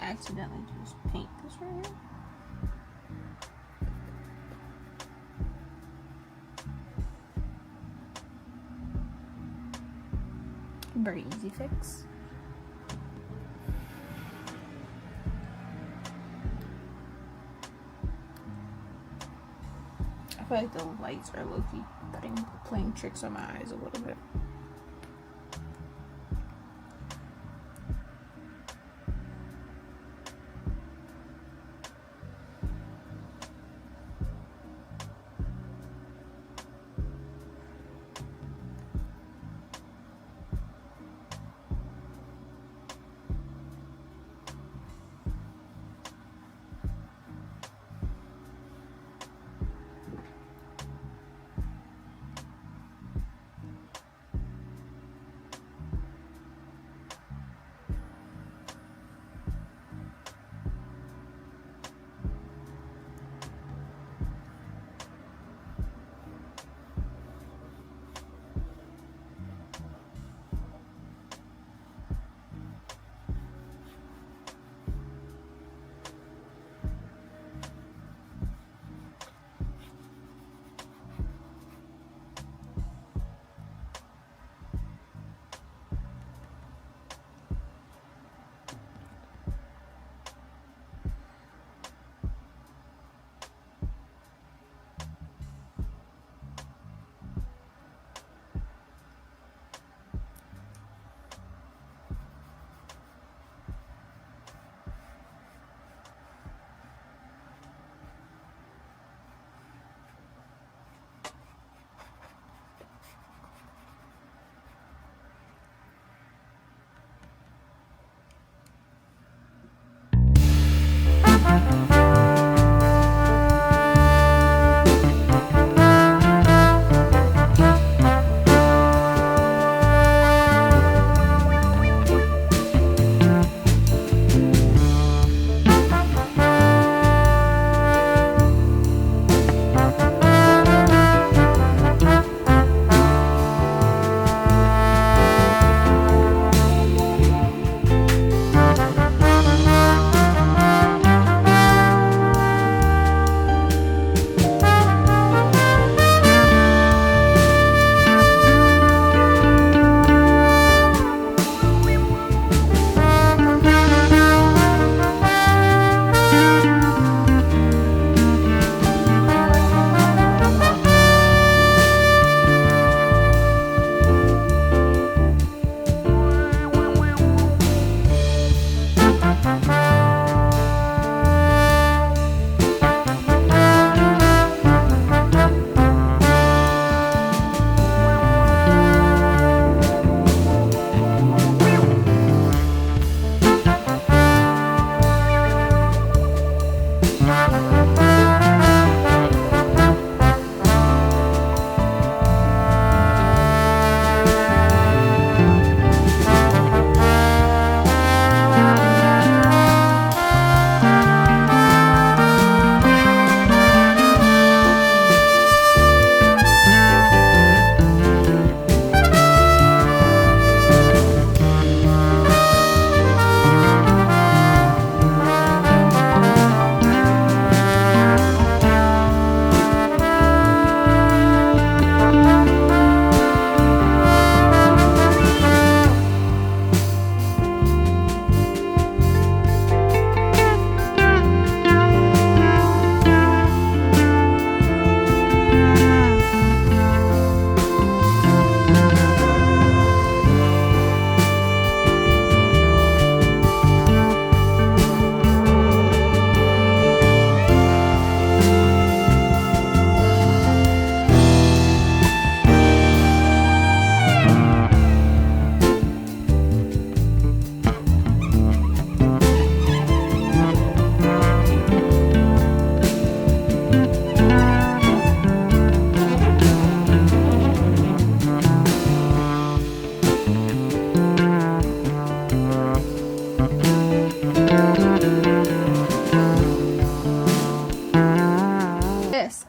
accidentally just paint this right here. Very easy fix. I feel like the lights are low-key playing tricks on my eyes a little bit.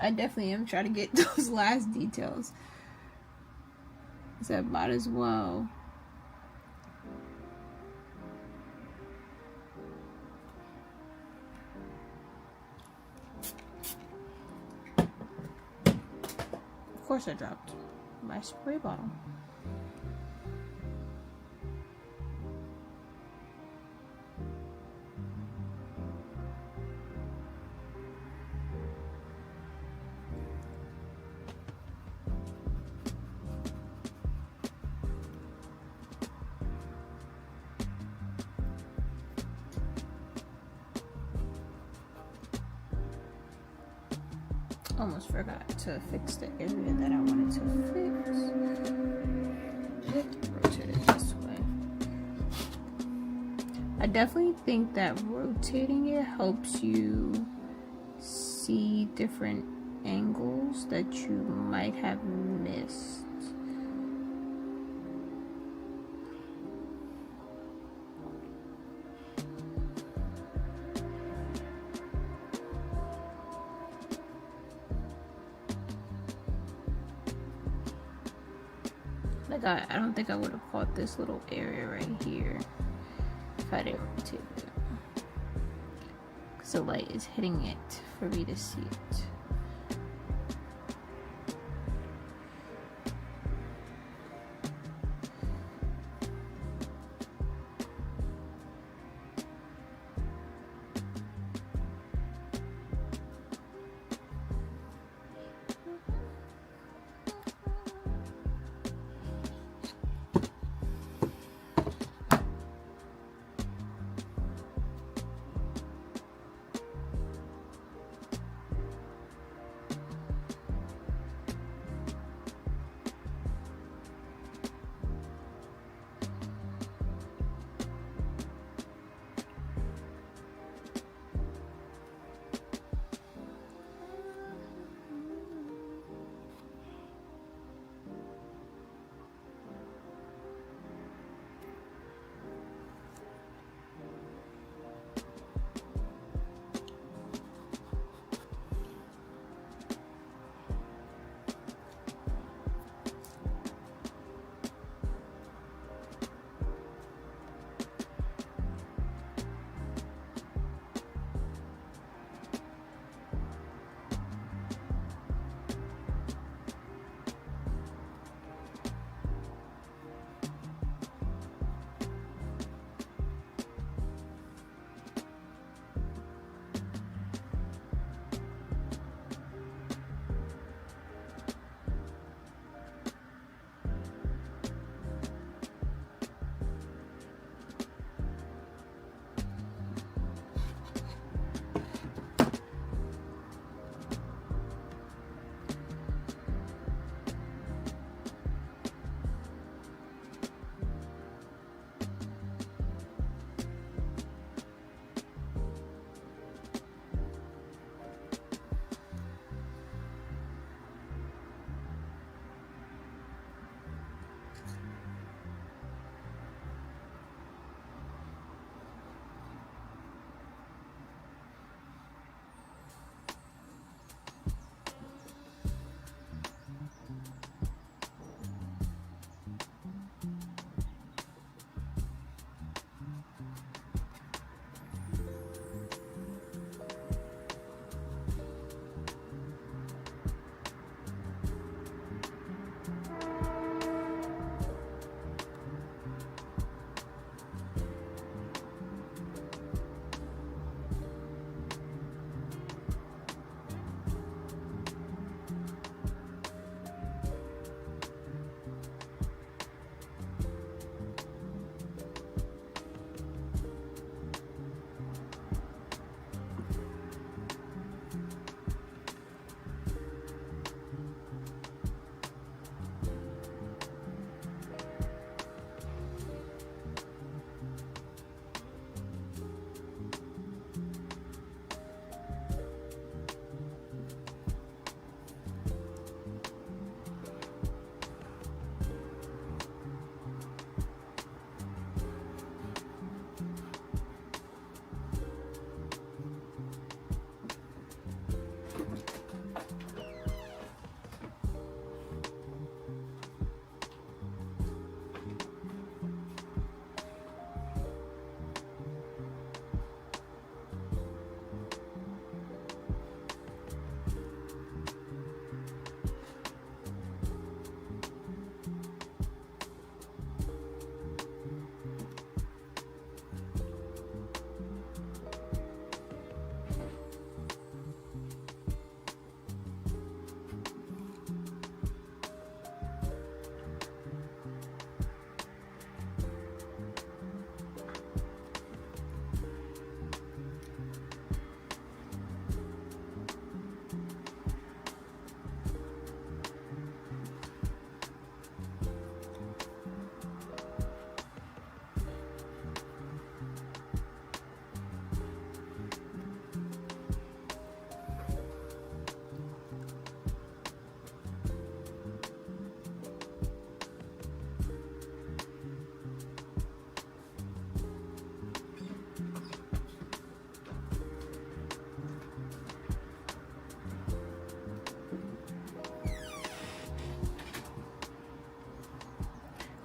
I definitely am trying to get those last details. So might as well. Of course I dropped my spray bottle. Almost forgot to fix the area that I wanted to fix. Rotate it this way. I definitely think that rotating it helps you see different angles that you might have missed. Like I don't think I would have caught this little area right here if I didn't rotate it. Because the light is hitting it for me to see it.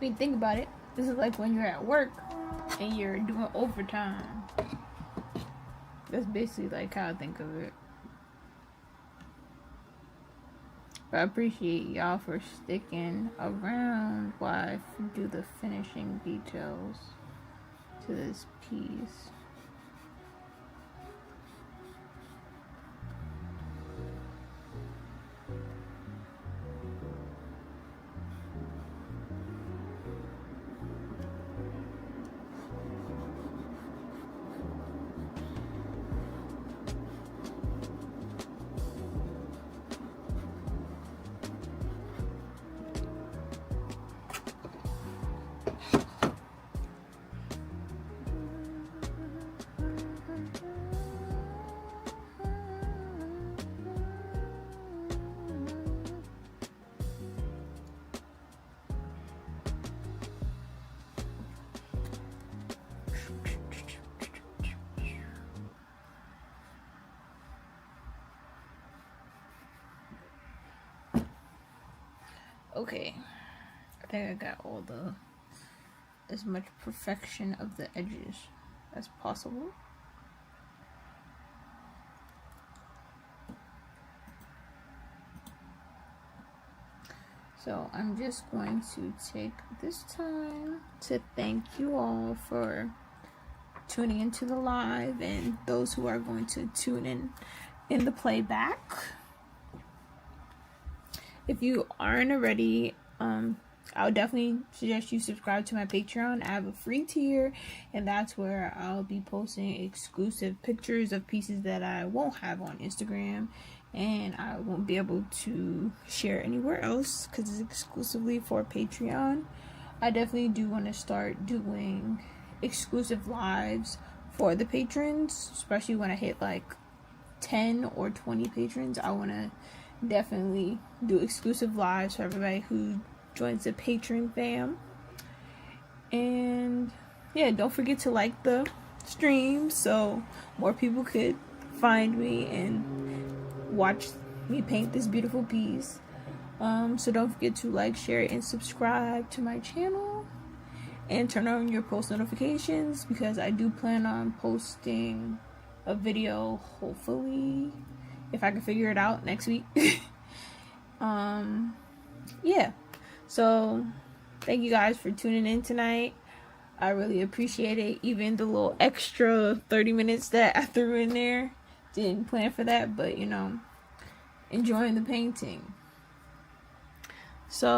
I mean, think about it. This is like when you're at work and you're doing overtime. That's basically like how I think of it. But I appreciate y'all for sticking around while I do the finishing details to this piece. Okay, I think I got all as much perfection of the edges as possible. So I'm just going to take this time to thank you all for tuning into the live and those who are going to tune in the playback. If you aren't already, I would definitely suggest you subscribe to my Patreon. I have a free tier, and that's where I'll be posting exclusive pictures of pieces that I won't have on Instagram, and I won't be able to share anywhere else because it's exclusively for Patreon. I definitely do want to start doing exclusive lives for the patrons, especially when I hit like 10 or 20 patrons. I want to definitely do exclusive lives for everybody who joins the Patreon fam. And yeah, don't forget to like the stream so more people could find me and watch me paint this beautiful piece. So don't forget to like, share, and subscribe to my channel, and turn on your post notifications because I do plan on posting a video, hopefully, if I can figure it out, next week. Yeah, so thank you guys for tuning in tonight. I really appreciate it. Even the little extra 30 minutes that I threw in there, didn't plan for that, but you know, enjoying the painting. So